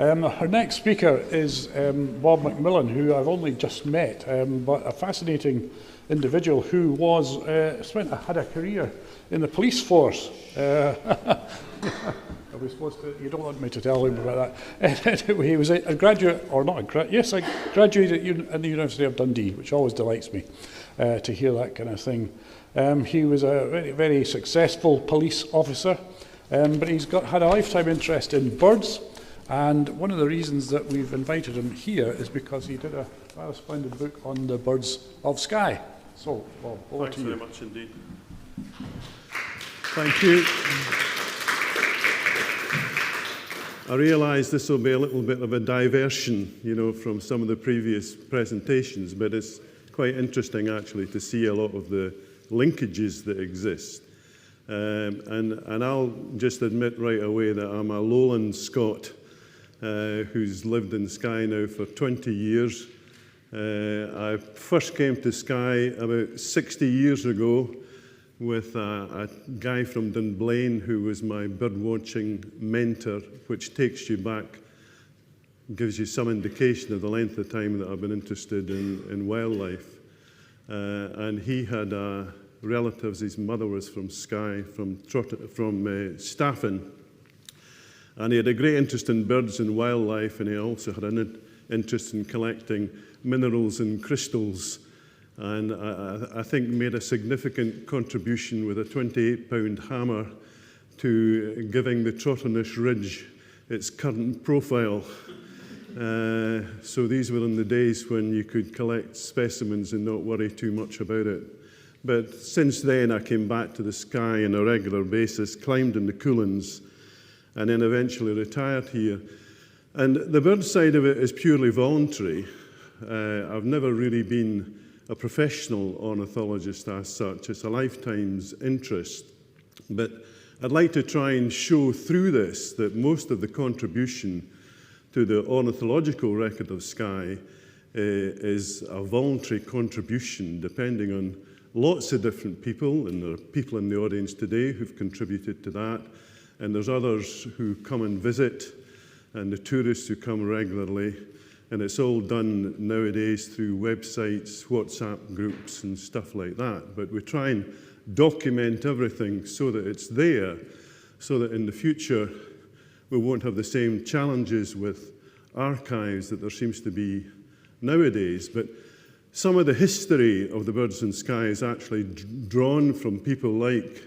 Our next speaker is Bob McMillan, who I've only just met, but a fascinating individual who had a career in the police force. Are we supposed to? You don't want me to tell him about that. Anyway, he was a graduate, or not a graduate, yes, a graduate at the University of Dundee, which always delights me to hear that kind of thing. He was a very, very successful police officer, but he's had a lifetime interest in birds. And one of the reasons that we've invited him here is because he did a rather splendid book on the birds of Skye. So, Bob, over to you. Thanks very much indeed. Thank you. I realise this will be a little bit of a diversion, from some of the previous presentations, but it's quite interesting actually to see a lot of the linkages that exist. And I'll just admit right away that I'm a lowland Scot who's lived in Skye now for 20 years. I first came to Skye about 60 years ago with a guy from Dunblane who was my birdwatching mentor, which takes you back, gives you some indication of the length of time that I've been interested in wildlife. And he had relatives, his mother was from Skye, from Staffin. And he had a great interest in birds and wildlife, and he also had an interest in collecting minerals and crystals, and I think made a significant contribution with a 28-pound hammer to giving the Trotternish Ridge its current profile. So these were in the days when you could collect specimens and not worry too much about it. But since then I came back to the Skye on a regular basis, climbed in the Coolins, and then eventually retired here. And the bird side of it is purely voluntary. I've never really been a professional ornithologist as such. It's a lifetime's interest. But I'd like to try and show through this that most of the contribution to the ornithological record of Skye is a voluntary contribution depending on lots of different people, and there are people in the audience today who've contributed to that. And there's others who come and visit, and the tourists who come regularly. And it's all done nowadays through websites, WhatsApp groups, and stuff like that. But we try and document everything so that it's there, so that in the future we won't have the same challenges with archives that there seems to be nowadays. But some of the history of the birds in Skye is actually drawn from people like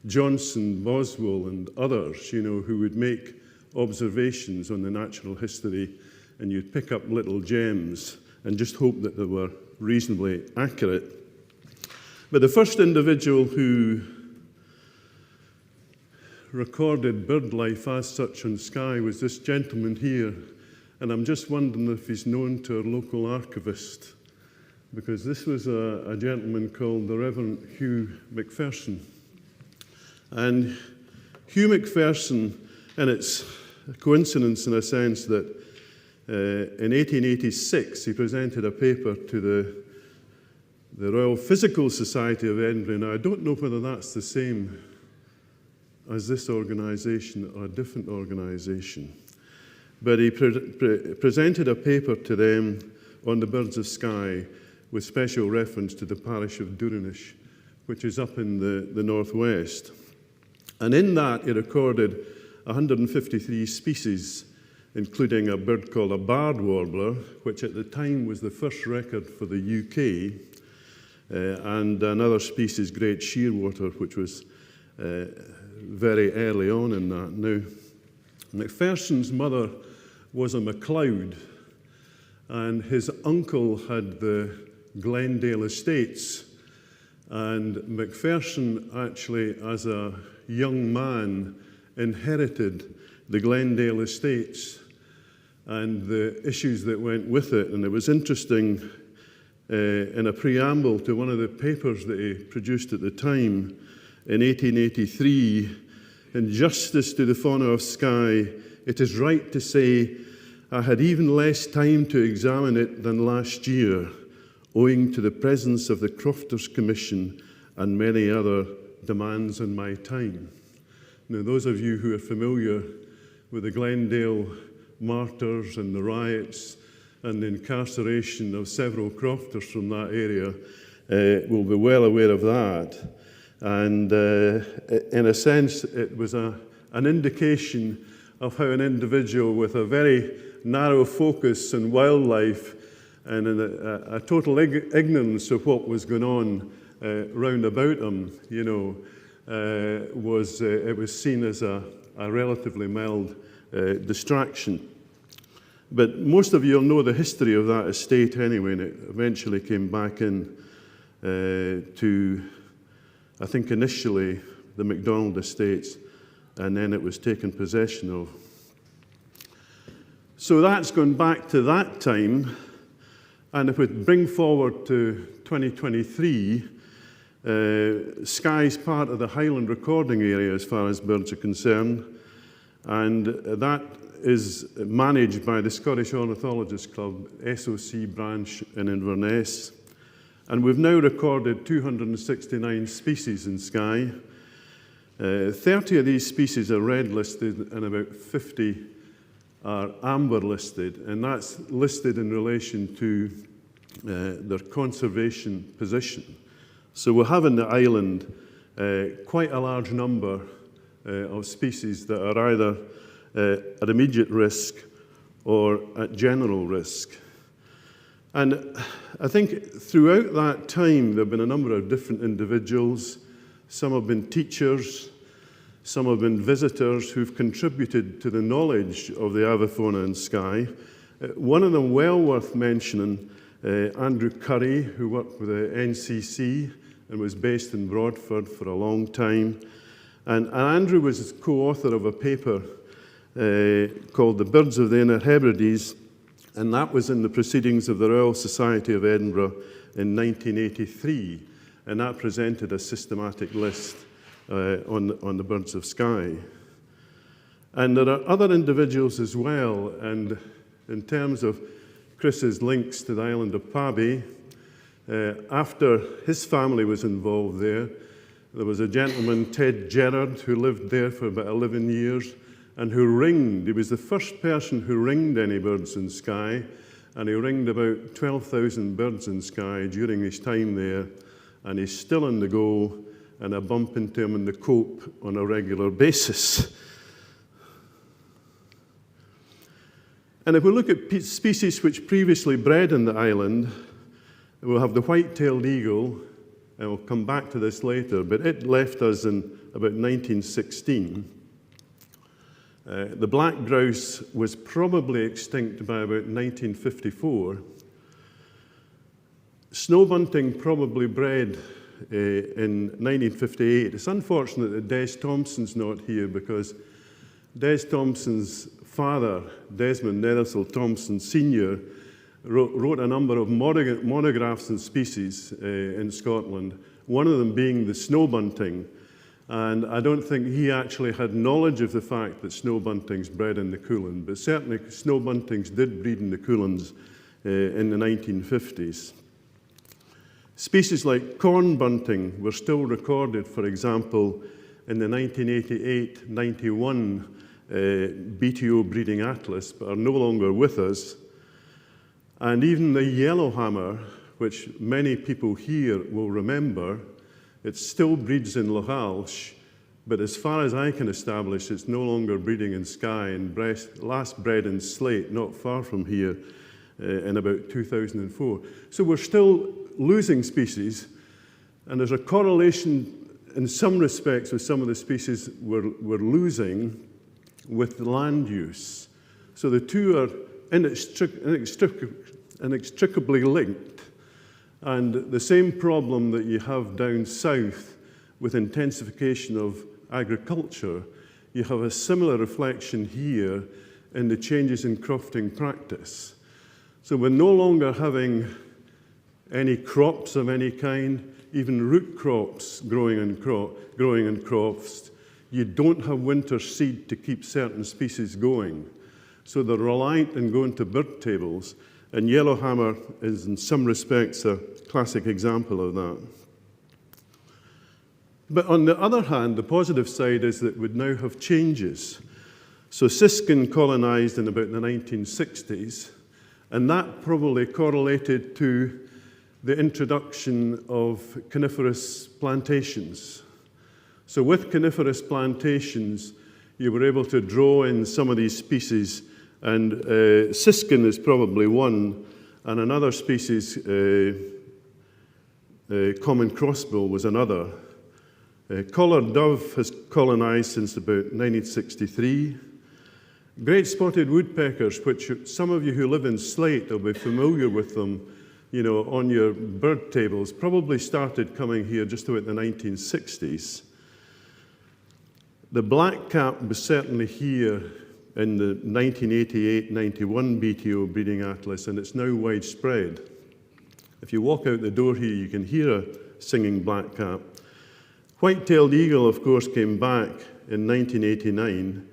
Johnson, Boswell, and others, who would make observations on the natural history, and you'd pick up little gems and just hope that they were reasonably accurate. But the first individual who recorded bird life as such on Skye was this gentleman here, and I'm just wondering if he's known to our local archivist, because this was a gentleman called the Reverend Hugh McPherson. And Hugh McPherson, and it's a coincidence in a sense that in 1886 he presented a paper to the Royal Physical Society of Edinburgh. Now I don't know whether that's the same as this organisation or a different organisation, but he presented a paper to them on the birds of Skye with special reference to the parish of Durinish, which is up in the northwest. And in that, he recorded 153 species, including a bird called a barred warbler, which at the time was the first record for the UK, and another species, great shearwater, which was very early on in that. Now, McPherson's mother was a MacLeod, and his uncle had the Glendale Estates, and McPherson actually, as a young man, inherited the Glendale Estates and the issues that went with it. And it was interesting, in a preamble to one of the papers that he produced at the time, in 1883, in Justice to the Fauna of Skye, it is right to say, I had even less time to examine it than last year, owing to the presence of the Crofters Commission and many other demands on my time. Now, those of you who are familiar with the Glendale martyrs and the riots and the incarceration of several crofters from that area will be well aware of that. And in a sense, it was an indication of how an individual with a very narrow focus on wildlife and a total ignorance of what was going on round about him, you know, it was seen as a relatively mild distraction. But most of you will know the history of that estate anyway, and it eventually came back in to, I think initially, the MacDonald estates, and then it was taken possession of. So that's gone back to that time, and if we bring forward to 2023, Skye's part of the Highland recording area as far as birds are concerned, and that is managed by the Scottish Ornithologists Club, SOC branch in Inverness. And we've now recorded 269 species in Skye. 30 of these species are red listed and about 50 are amber listed, and that's listed in relation to their conservation position. So we have in the island quite a large number of species that are either at immediate risk or at general risk. And I think throughout that time there have been a number of different individuals. Some have been teachers, some have been visitors who've contributed to the knowledge of the avifauna in Skye. One of them well worth mentioning, Andrew Curry, who worked with the NCC and was based in Broadford for a long time. And Andrew was co-author of a paper called The Birds of the Inner Hebrides, and that was in the Proceedings of the Royal Society of Edinburgh in 1983, and that presented a systematic list on the birds of Skye. And there are other individuals as well, and in terms of Chris's links to the island of Paby, after his family was involved there was a gentleman, Ted Gerrard, who lived there for about 11 years, and who ringed. He was the first person who ringed any birds in Skye, and he ringed about 12,000 birds in Skye during his time there, and he's still on the go, and I bump into him in the Cope on a regular basis. And if we look at species which previously bred in the island, we'll have the white-tailed eagle, and we'll come back to this later, but it left us in about 1916. The black grouse was probably extinct by about 1954. Snow bunting probably bred in 1958. It's unfortunate that Des Thompson's not here, because Des Thompson's father, Desmond Nethersill Thompson Sr., wrote a number of monographs on species in Scotland, one of them being the snow bunting. And I don't think he actually had knowledge of the fact that snow buntings bred in the Coolin, but certainly snow buntings did breed in the Coolins in the 1950s. Species like corn bunting were still recorded, for example, in the 1988-91 BTO breeding atlas, but are no longer with us. And even the yellowhammer, which many people here will remember, it still breeds in Lohalsh, but as far as I can establish, it's no longer breeding in Skye, and last bred in Slate, not far from here, in about 2004. So we're still losing species, and there's a correlation in some respects with some of the species we're losing with land use. So the two are inextricably linked. And the same problem that you have down south with intensification of agriculture, you have a similar reflection here in the changes in crofting practice. So we're no longer having any crops of any kind, even root crops growing in crops. You don't have winter seed to keep certain species going. So they're reliant on going to bird tables, and yellowhammer is in some respects a classic example of that. But on the other hand, the positive side is that we now have changes. So siskin colonised in about the 1960s, and that probably correlated to the introduction of coniferous plantations. So with coniferous plantations, you were able to draw in some of these species, and siskin is probably one, and another species, common crossbill, was another. Collared dove has colonised since about 1963. Great spotted woodpeckers, which some of you who live in Slate will be familiar with them, you know, on your bird tables, probably started coming here just about the 1960s. The blackcap was certainly here in the 1988-91 BTO breeding atlas, and it's now widespread. If you walk out the door here, you can hear a singing blackcap. White-tailed eagle, of course, came back in 1989.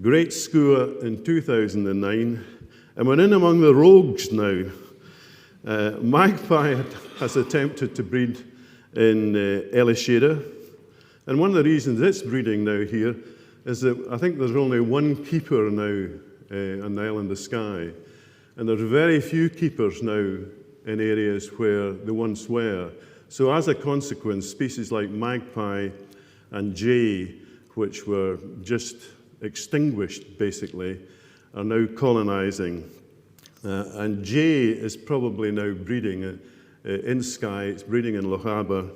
Great skua in 2009, and we're in among the rogues now. Magpie has attempted to breed in Elishira, and one of the reasons it's breeding now here is that I think there's only one keeper now on the island of Skye, and there's very few keepers now in areas where they once were. So as a consequence, species like magpie and jay, which were just extinguished basically, are now colonising. And jay is probably now breeding in Skye, it's breeding in Lochaber.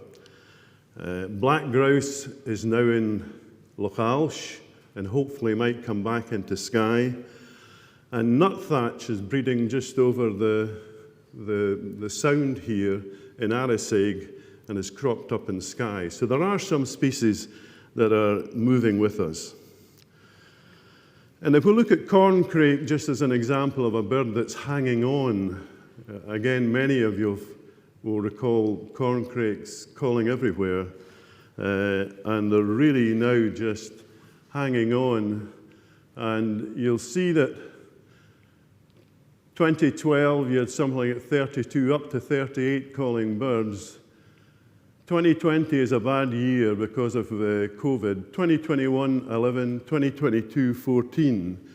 Black grouse is now in Lochalsh and hopefully might come back into Skye. And nuthatch is breeding just over the sound here in Arisaig and is cropped up in Skye. So there are some species that are moving with us. And if we look at corncrake just as an example of a bird that's hanging on, again, many of you will recall corncrakes calling everywhere, and they're really now just hanging on. And you'll see that 2012, you had something like 32 up to 38 calling birds. 2020 is a bad year because of COVID. 2021, 11, 2022, 14.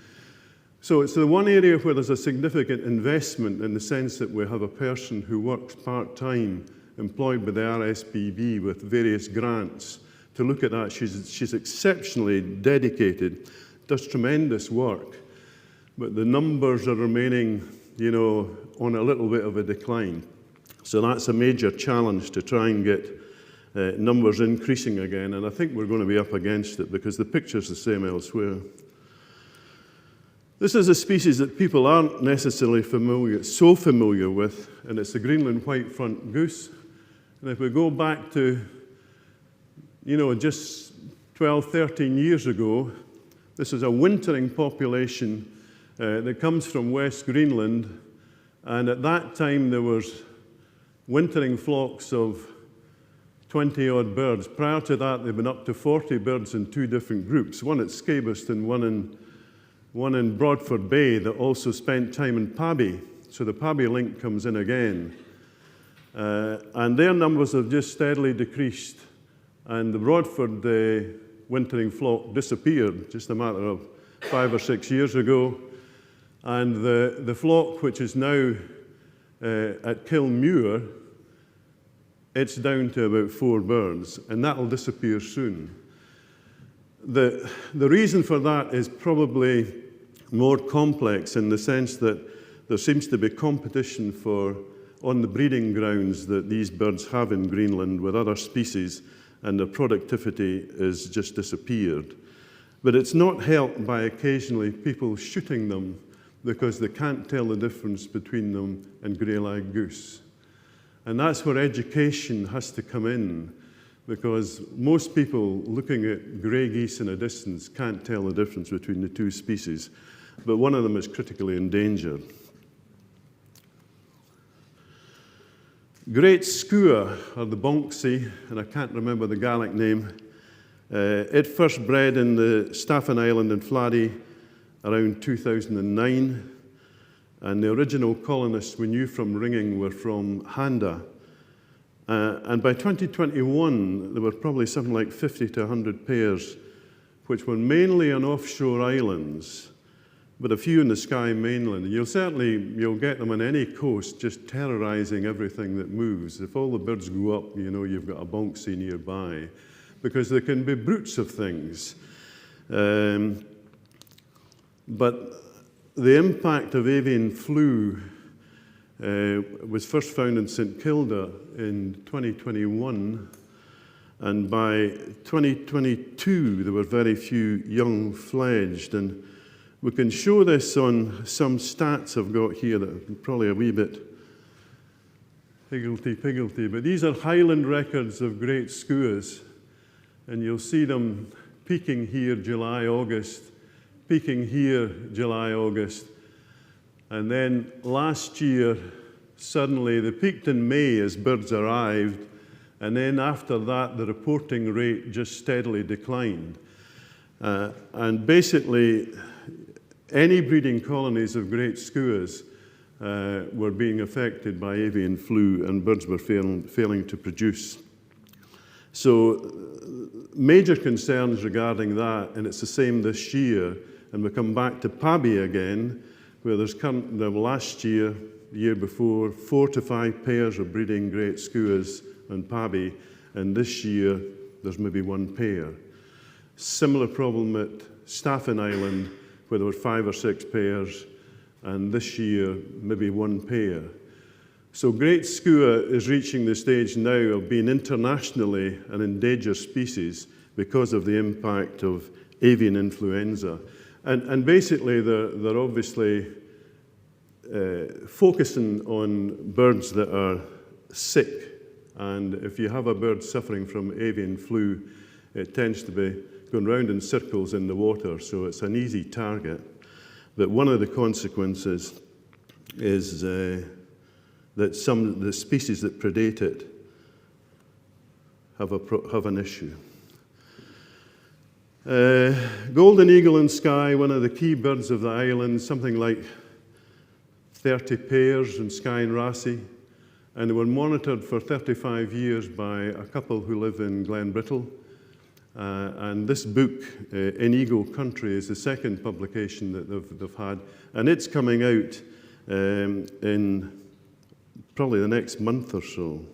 So it's the one area where there's a significant investment in the sense that we have a person who works part-time, employed by the RSPB with various grants to look at that. She's exceptionally dedicated, does tremendous work, but the numbers are remaining, you know, on a little bit of a decline. So that's a major challenge to try and get numbers increasing again, and I think we're going to be up against it because the picture's the same elsewhere. This is a species that people aren't necessarily so familiar with, and it's the Greenland white-front goose. And if we go back to, you know, just 12, 13 years ago, this is a wintering population that comes from West Greenland, and at that time there was wintering flocks of 20-odd birds. Prior to that, they've been up to 40 birds in two different groups, one at Skabest and one in Broadford Bay that also spent time in Pabby. So the Pabby link comes in again. And their numbers have just steadily decreased. And the Broadford wintering flock disappeared just a matter of 5 or 6 years ago. And the flock, which is now at Kilmuir, it's down to about 4 birds, and that'll disappear soon. The reason for that is probably more complex in the sense that there seems to be competition on the breeding grounds that these birds have in Greenland with other species, and their productivity has just disappeared. But it's not helped by occasionally people shooting them because they can't tell the difference between them and grey-lag goose. And that's where education has to come in, because most people looking at grey geese in a distance can't tell the difference between the two species, but one of them is critically endangered. Great skua, or the bonksy, and I can't remember the Gaelic name, it first bred in the Staffin Island in Floddy around 2009. And the original colonists we knew from ringing were from Handa. And by 2021, there were probably something like 50 to 100 pairs which were mainly on offshore islands, but a few in the Skye mainland. You'll get them on any coast, just terrorizing everything that moves. If all the birds go up, you know you've got a bonksy nearby, because they can be brutes of things. But the impact of avian flu was first found in St Kilda in 2021, and by 2022 there were very few young fledged. And we can show this on some stats I've got here that are probably a wee bit higgledy-piggledy, but these are Highland records of great skuas, and you'll see them peaking here July, August, peaking here July, August, and then last year suddenly they peaked in May as birds arrived, and then after that the reporting rate just steadily declined. And basically any breeding colonies of great skuas were being affected by avian flu, and birds were failing to produce. So major concerns regarding that, and it's the same this year. And we come back to PABI again, where there last year, the year before, 4 to 5 pairs of breeding great skuas on PABI, and this year there's maybe 1 pair. Similar problem at Staffin Island, where there were 5 or 6 pairs, and this year maybe 1 pair. So great skua is reaching the stage now of being internationally an endangered species because of the impact of avian influenza. And basically they're obviously focusing on birds that are sick. And if you have a bird suffering from avian flu, it tends to be going round in circles in the water, so it's an easy target. But one of the consequences is that some of the species that predate it have an issue. Golden eagle in Skye, one of the key birds of the island, something like 30 pairs in Skye and Rassay, and they were monitored for 35 years by a couple who live in Glenbrittle. And this book, In Eagle Country, is the second publication that they've had, and it's coming out in probably the next month or so.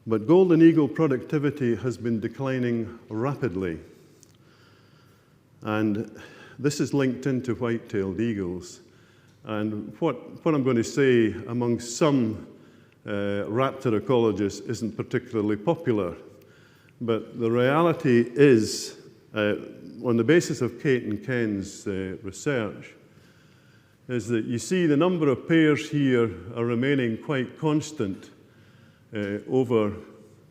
But golden eagle productivity has been declining rapidly, and this is linked into white-tailed eagles. And what I'm going to say among some raptor ecologists isn't particularly popular, but the reality is, on the basis of Kate and Ken's research, is that you see the number of pairs here are remaining quite constant over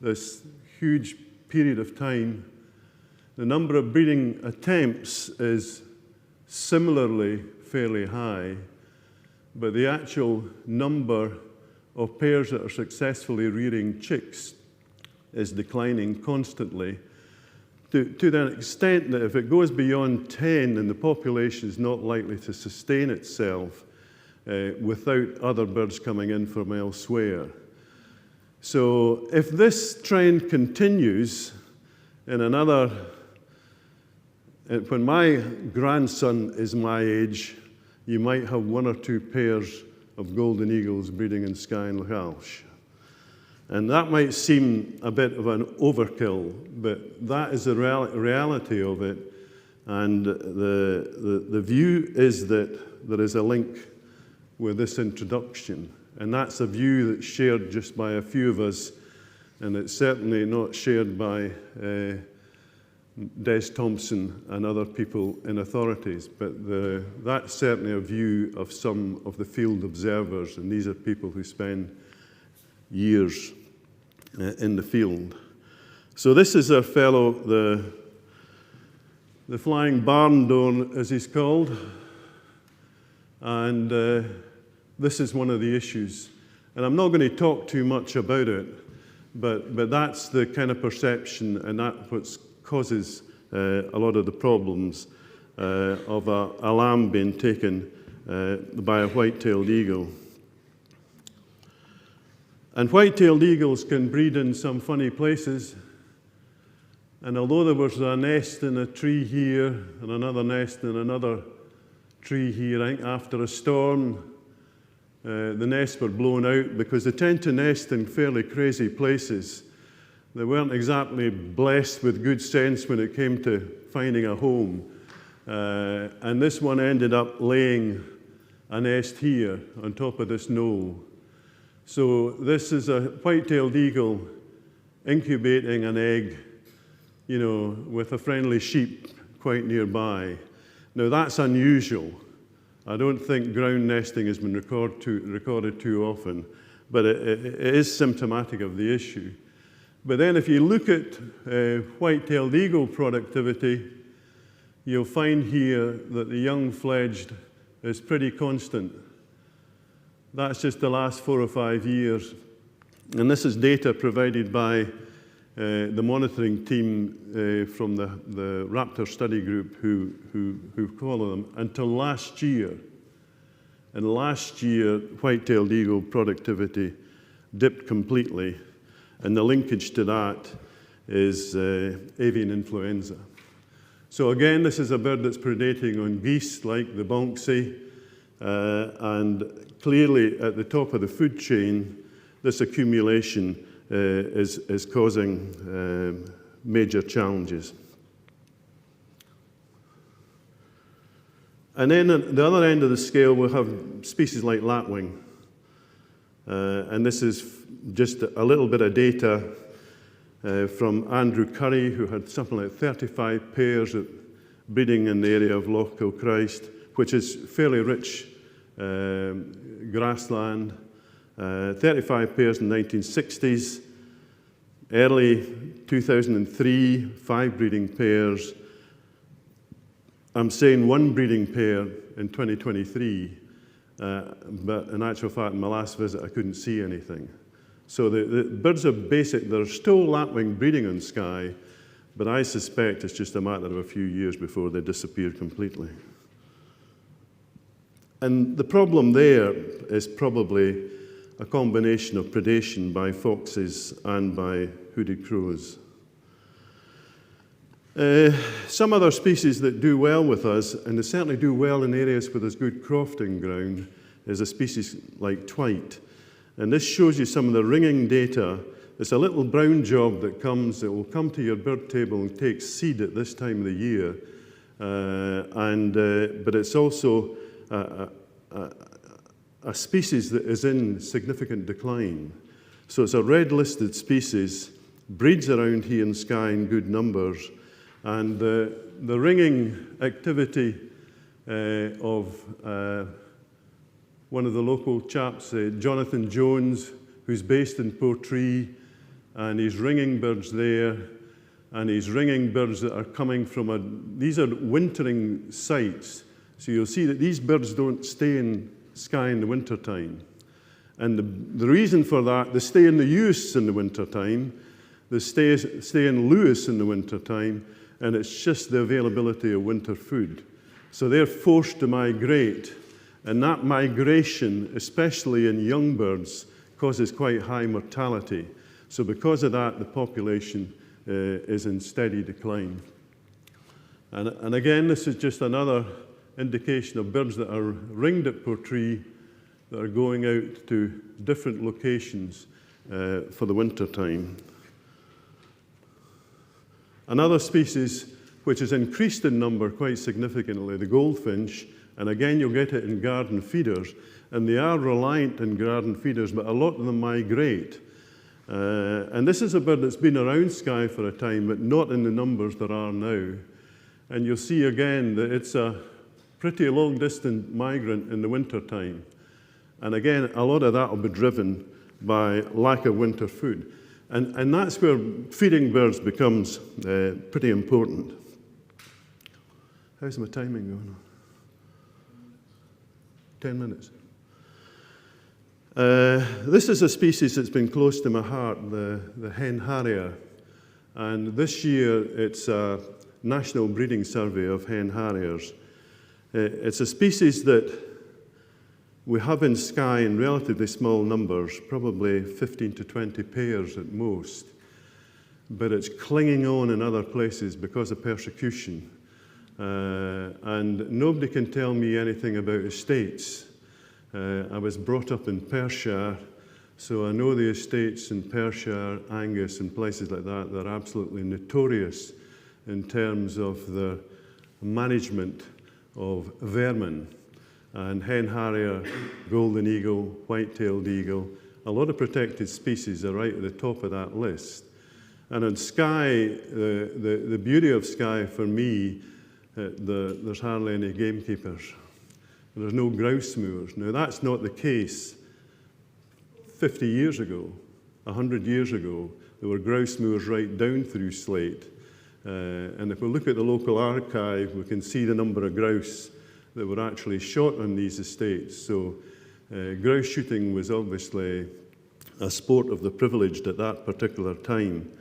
this huge period of time. The number of breeding attempts is similarly fairly high, but the actual number of pairs that are successfully rearing chicks is declining constantly, to the extent that if it goes beyond 10, then the population is not likely to sustain itself without other birds coming in from elsewhere. So if this trend continues in another, when my grandson is my age, you might have 1 or 2 pairs of golden eagles breeding in Skye and Lochalsh. And that might seem a bit of an overkill, but that is the reality of it. And the view is that there is a link with this introduction. And that's a view that's shared just by a few of us, and it's certainly not shared by Des Thompson and other people in authorities, but that's certainly a view of some of the field observers, and these are people who spend years in the field. So this is our fellow, the flying barn door, as he's called, and this is one of the issues. And I'm not going to talk too much about it, but that's the kind of perception, and that's what causes a lot of the problems of a lamb being taken by a white-tailed eagle. And white-tailed eagles can breed in some funny places. And although there was a nest in a tree here and another nest in another tree here, I think after a storm, the nests were blown out because they tend to nest in fairly crazy places. They weren't exactly blessed with good sense when it came to finding a home. And this one ended up laying a nest here on top of this knoll. So this is a white-tailed eagle incubating an egg, you know, with a friendly sheep quite nearby. Now that's unusual. I don't think ground nesting has been recorded too often, but it is symptomatic of the issue. But then if you look at white-tailed eagle productivity, you'll find here that the young fledged is pretty constant. That's just the last 4 or 5 years. And this is data provided by the monitoring team from the Raptor Study Group who follow them until last year. And last year, white-tailed eagle productivity dipped completely. And the linkage to that is avian influenza. So again, this is a bird that's predating on geese like the bonksy, and clearly at the top of the food chain, this accumulation is causing major challenges. And then at the other end of the scale, we'll have species like lapwing. And this is just a little bit of data from Andrew Curry, who had something like 35 pairs at breeding in the area of Loch Kilchrist, which is fairly rich grassland. 35 pairs in the 1960s. Early 2003, 5 breeding pairs. I'm saying 1 breeding pair in 2023, but in actual fact, in my last visit, I couldn't see anything. So the birds are basic. There's still lapwing breeding on Skye, but I suspect it's just a matter of a few years before they disappear completely. And the problem there is probably a combination of predation by foxes and by hooded crows. Some other species that do well with us, and they certainly do well in areas where there's good crofting ground, is a species like twite. And this shows you some of the ringing data. It's a little brown job that will come to your bird table and take seed at this time of the year. But it's also a species that is in significant decline. So it's a red-listed species, breeds around here in Skye in good numbers, and the ringing activity of one of the local chaps, Jonathan Jones, who's based in Portree, and he's ringing birds there, and he's ringing birds that are coming from these are wintering sites. So you'll see that these birds don't stay in Skye in the wintertime. And the reason for that, they stay in the Uist in the wintertime, they stay in Lewis in the wintertime, and it's just the availability of winter food. So they're forced to migrate, and that migration, especially in young birds, causes quite high mortality. So because of that, the population is in steady decline. And again, this is just another indication of birds that are ringed at Portree that are going out to different locations for the winter time. Another species which has increased in number quite significantly, the goldfinch, and again you'll get it in garden feeders, and they are reliant on garden feeders, but a lot of them migrate. And this is a bird that's been around Skye for a time, but not in the numbers there are now. And you'll see again that it's a pretty long-distance migrant in the winter time. And again, a lot of that will be driven by lack of winter food. And that's where feeding birds becomes pretty important. How's my timing going on? 10 minutes. This is a species that's been close to my heart, the hen harrier. And this year, it's a national breeding survey of hen harriers. It's a species that we have in Skye in relatively small numbers, probably 15 to 20 pairs at most. but it's clinging on in other places because of persecution. And nobody can tell me anything about estates. I was brought up in Perthshire, so I know the estates in Perthshire, Angus, and places like that. They're absolutely notorious in terms of the management of vermin. And hen harrier, golden eagle, white-tailed eagle, a lot of protected species are right at the top of that list. And in Skye, the beauty of Skye for me, there's hardly any gamekeepers. There's no grouse moors. Now that's not the case 50 years ago, 100 years ago. There were grouse moors right down through Slate. And if we look at the local archive, we can see the number of grouse that were actually shot on these estates. So grouse shooting was obviously a sport of the privileged at that particular time,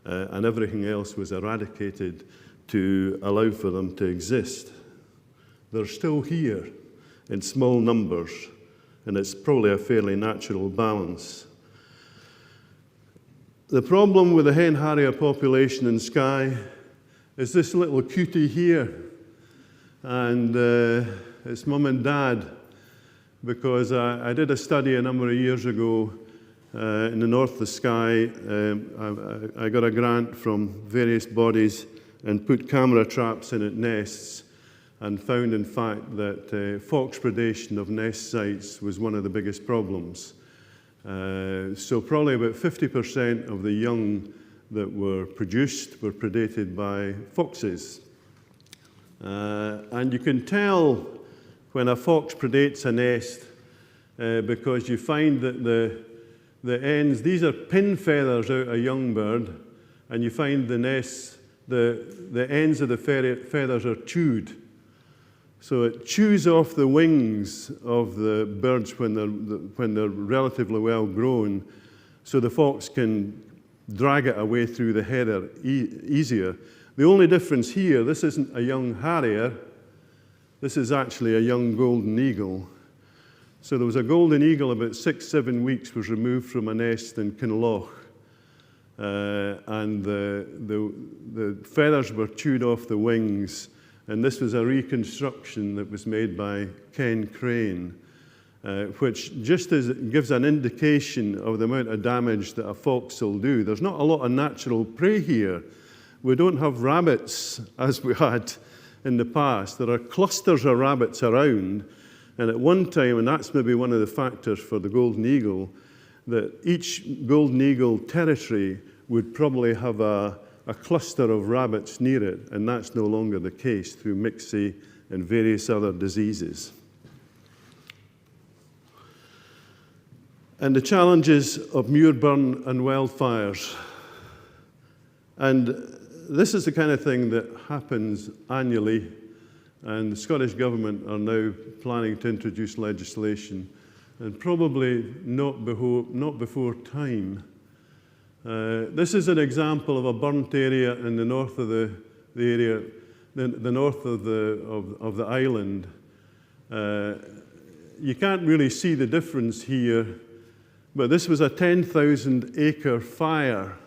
and everything else was eradicated to allow for them to exist. They're still here in small numbers, and it's probably a fairly natural balance. The problem with the hen harrier population in Skye is this little cutie here, and it's mum and dad, because I did a study a number of years ago in the north of Skye. I got a grant from various bodies and put camera traps in at nests, and found in fact that fox predation of nest sites was one of the biggest problems. So probably about 50% of the young that were produced were predated by foxes. And you can tell when a fox predates a nest because you find that the ends, these are pin feathers out of a young bird, and you find the nests, the ends of the feathers are chewed. So it chews off the wings of the birds when they're relatively well grown, so the fox can drag it away through the heather easier. The only difference here, this isn't a young harrier, this is actually a young golden eagle. So there was a golden eagle about 6-7 weeks was removed from a nest in Kinross, and the feathers were chewed off the wings. And this was a reconstruction that was made by Ken Crane, which just gives an indication of the amount of damage that a fox will do. There's not a lot of natural prey here. We don't have rabbits as we had in the past. There are clusters of rabbits around, and at one time, and that's maybe one of the factors for the golden eagle, that each golden eagle territory would probably have a cluster of rabbits near it, and that's no longer the case through mixie and various other diseases. And the challenges of muir burn and wildfires. And this is the kind of thing that happens annually, and the Scottish Government are now planning to introduce legislation, and probably not before time. This is an example of a burnt area in the north of the north of the island. You can't really see the difference here, but this was a 10,000-acre fire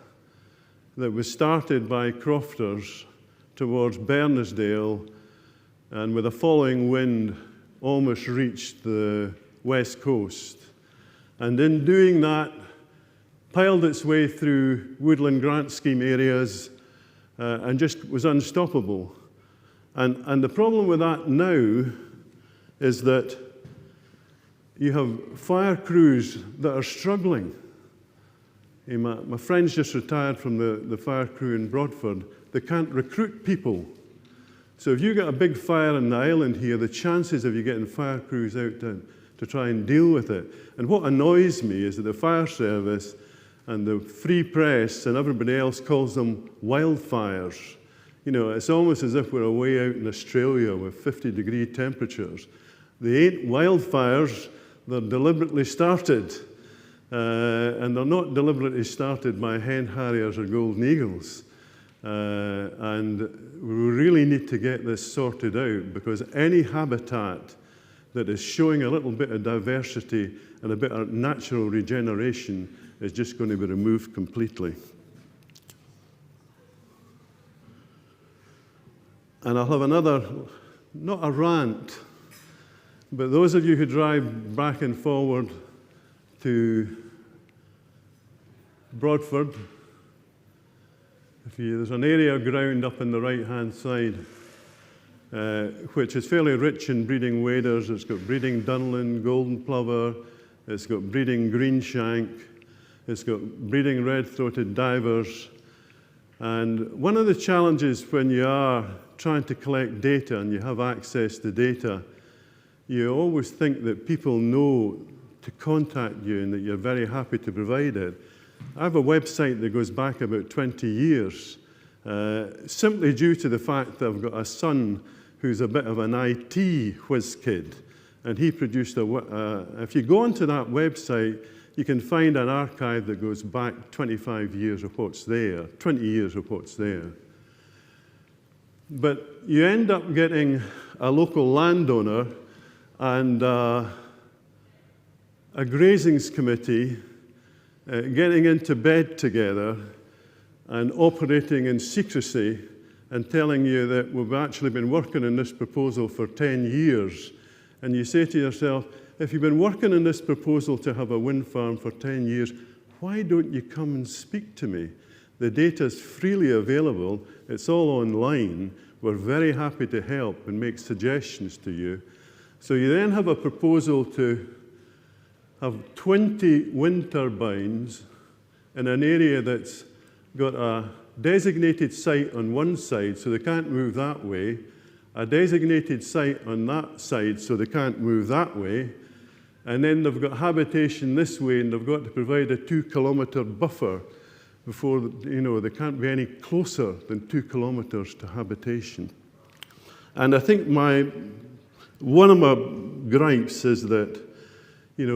that was started by crofters towards Bernasdale, and with a following wind almost reached the west coast. And in doing that, piled its way through woodland grant scheme areas and just was unstoppable. And the problem with that now is that you have fire crews that are struggling. My friend's just retired from the fire crew in Broadford. They can't recruit people. So if you get a big fire on the island here, the chances of you getting fire crews out to try and deal with it. And what annoys me is that the fire service and the free press and everybody else calls them wildfires. You know, it's almost as if we're away out in Australia with 50-degree temperatures. They ain't wildfires, they're deliberately started. And they're not deliberately started by hen harriers or golden eagles. And we really need to get this sorted out, because any habitat that is showing a little bit of diversity and a bit of natural regeneration is just going to be removed completely. And I'll have another, not a rant, but those of you who drive back and forward to Broadford, there's an area of ground up on the right-hand side which is fairly rich in breeding waders. It's got breeding dunlin, golden plover, it's got breeding greenshank, it's got breeding red-throated divers. And one of the challenges when you are trying to collect data and you have access to data, you always think that people know to contact you and that you're very happy to provide it. I have a website that goes back about 20 years, simply due to the fact that I've got a son who's a bit of an IT whiz kid, and he produced if you go onto that website, you can find an archive that goes back 25 years of what's there, 20 years of what's there. But you end up getting a local landowner and a grazings committee getting into bed together and operating in secrecy and telling you that we've actually been working on this proposal for 10 years. And you say to yourself, if you've been working on this proposal to have a wind farm for 10 years, why don't you come and speak to me? The data is freely available. It's all online. We're very happy to help and make suggestions to you. So you then have a proposal to have 20 wind turbines in an area that's got a designated site on one side, so they can't move that way, a designated site on that side, so they can't move that way, and then they've got habitation this way, and they've got to provide a 2-kilometre buffer before, they can't be any closer than 2 kilometres to habitation. And I think one of my gripes is that,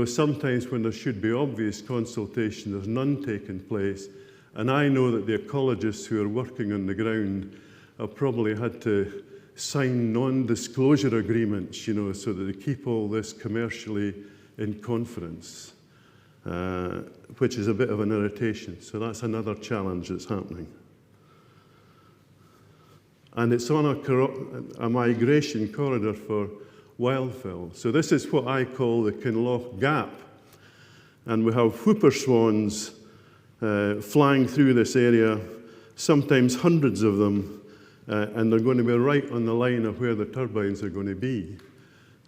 sometimes when there should be obvious consultation, there's none taking place. And I know that the ecologists who are working on the ground have probably had to sign non-disclosure agreements, so that they keep all this commercially in confidence, which is a bit of an irritation. So that's another challenge that's happening. And it's on a migration corridor for wildfowl. So this is what I call the Kinloch Gap. And we have whooper swans flying through this area, sometimes hundreds of them, and they're going to be right on the line of where the turbines are going to be.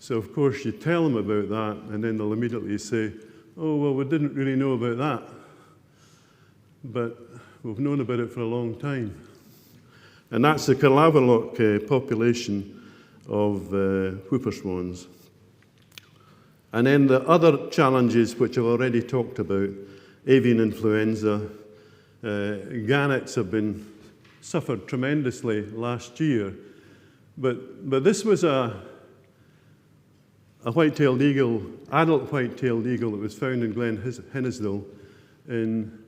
So of course you tell them about that, and then they'll immediately say, oh, well, we didn't really know about that, but we've known about it for a long time. And that's the Carlaverloch population of whooper swans. And then the other challenges, which I've already talked about, avian influenza. Gannets have suffered tremendously last year, but this was a white-tailed eagle, adult white-tailed eagle that was found in Glen Hinsdale in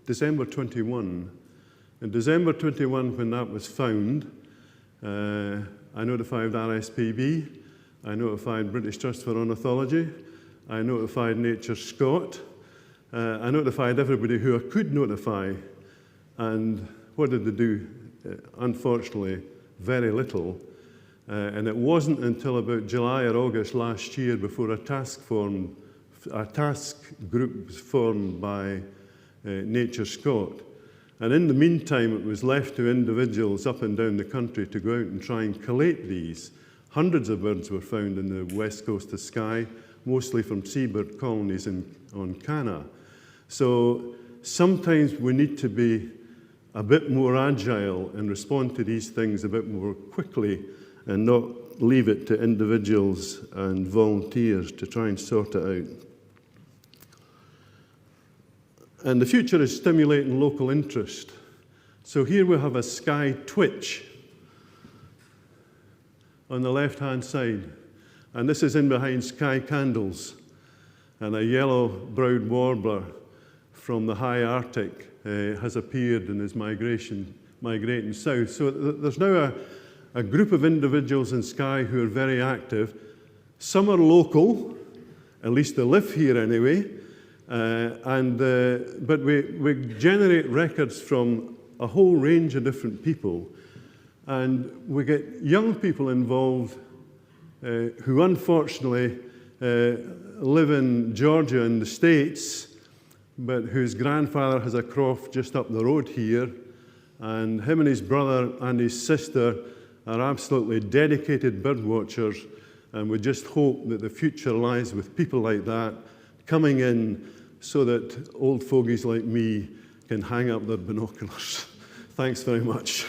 December 21. In December 21, when that was found, I notified RSPB, I notified British Trust for Ornithology, I notified Nature Scot, I notified everybody who I could notify, and what did they do? Unfortunately, very little. And it wasn't until about July or August last year before a task group was formed by Nature Scot. And in the meantime, it was left to individuals up and down the country to go out and try and collate these. Hundreds of birds were found in the west coast of Skye, mostly from seabird colonies on Canna. So sometimes we need to be a bit more agile and respond to these things a bit more quickly and not leave it to individuals and volunteers to try and sort it out. And the future is stimulating local interest. So here we have a Skye twitch on the left-hand side. And this is in behind Skye candles. And a yellow-browed warbler from the high Arctic has appeared and is migrating south. So there's now a group of individuals in Skye who are very active. Some are local, at least they live here anyway, but we generate records from a whole range of different people. And we get young people involved who unfortunately live in Georgia in the States, but whose grandfather has a croft just up the road here, and him and his brother and his sister are absolutely dedicated bird watchers, and we just hope that the future lies with people like that coming in so that old fogies like me can hang up their binoculars. Thanks very much.